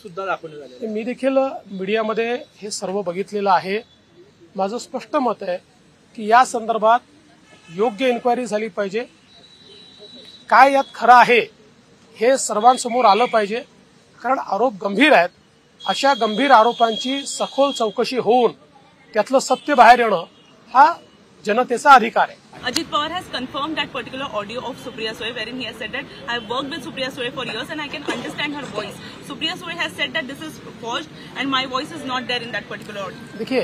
सुद्धा दाखवण्यात आले. मी देखील मीडियामध्ये हे सर्व बघितलेलं आहे. माझं स्पष्ट मत आहे की या संदर्भात योग्य इन्क्वायरी झाली पाहिजे. काय यात खरं आहे हे सर्वांसमोर आलं पाहिजे, कारण आरोप गंभीर आहेत. अशा गंभीर आरोपांची सखोल चौकशी होऊन त्यातलं सत्य बाहेर येणं हा जनतेचा अधिकार आहे. Ajit Pawar has confirmed that particular audio of Supriya Sule wherein he has said that I have worked with Supriya Sule for years and I can understand her voice. Supriya Sule has said that this is forged and my voice is not there in that particular audio. देखिए,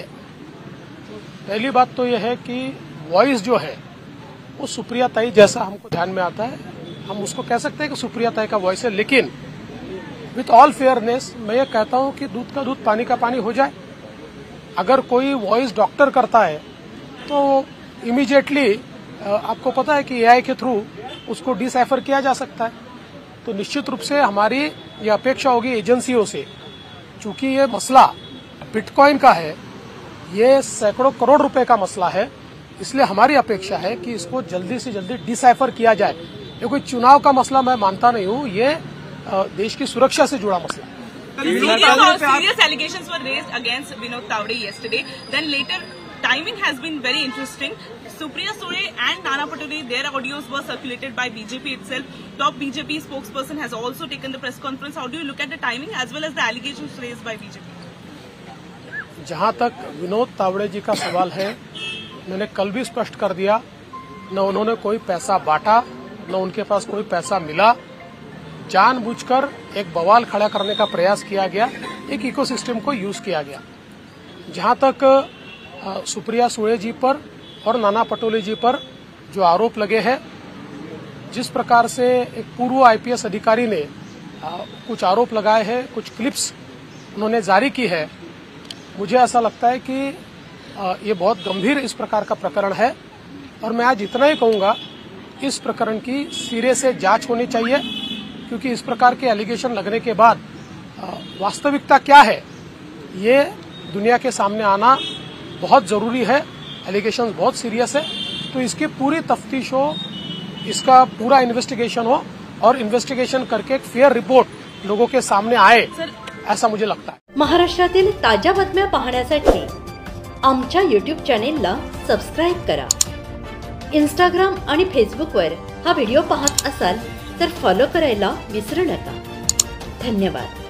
पहली बात तो यह है कि voice जो है वो सुप्रिया ताई जैसा हमको ध्यान में आता है, हम उसको कह सकते हैं कि सुप्रिया ताई का वॉइस है. लेकिन विथ ऑल फेयरनेस मैं ये कहता हूं कि दूध का दूध पानी का पानी हो जाए. अगर कोई वॉइस डॉक्टर करता है तो इमीडिएटली आपको पता है कि एआई के थ्रू उसको डिसाइफर किया जा सकता है. तो निश्चित रूप से हमारी ये अपेक्षा होगी एजेंसियों से, चूंकि ये मसला बिटकॉइन का है, ये सैकड़ों करोड़ रुपए का मसला है, इसलिए हमारी अपेक्षा है कि इसको जल्दी से जल्दी डिसाइफर किया जाए. ये कोई चुनाव का मसला मैं मानता नहीं हूँ, ये देश की सुरक्षा से जुड़ा मसला है. Serious allegations were raised against Vinod Tawade yesterday. Then later, timing has been very interesting. Supriya Sule and Nana Patole, their audios were circulated by BJP itself. Top BJP spokesperson has also taken the press conference. How do you look at the timing as well as the allegations raised by BJP? जहां तक विनोद तावड़े जी का सवाल है, मैंने कल भी स्पष्ट कर दिया, न उन्होंने कोई पैसा बांटा, न उनके पास कोई पैसा मिला. जानबूझकर एक बवाल खड़ा करने का प्रयास किया गया, एक इकोसिस्टम को यूज किया गया. जहां तक सुप्रिया सुले जी पर और नाना पटोले जी पर जो आरोप लगे हैं, जिस प्रकार से एक पूर्व आईपीएस अधिकारी ने कुछ आरोप लगाए हैं, कुछ क्लिप्स उन्होंने जारी की है, मुझे ऐसा लगता है कि ये बहुत गंभीर इस प्रकार का प्रकरण है. और मैं आज इतना ही कहूंगा, इस प्रकरण की सिरे से जांच होनी चाहिए, क्योंकि इस प्रकार के एलिगेशन लगने के बाद वास्तविकता क्या है ये दुनिया के सामने आना बहुत जरूरी है. एलिगेशन बहुत सीरियस है, तो इसकी पूरी तफ्तीश हो, इसका पूरा इन्वेस्टिगेशन हो और इन्वेस्टिगेशन करके एक फेयर रिपोर्ट लोगों के सामने आए, ऐसा मुझे लगता है. महाराष्ट्रातील ताज्या बातम्या पाहण्यासाठी आमच्या YouTube चॅनेलला सबस्क्राईब करा. Instagram आणि फेसबुकवर हा व्हिडिओ पाहत असाल तर फॉलो करायला विसरू नका. धन्यवाद.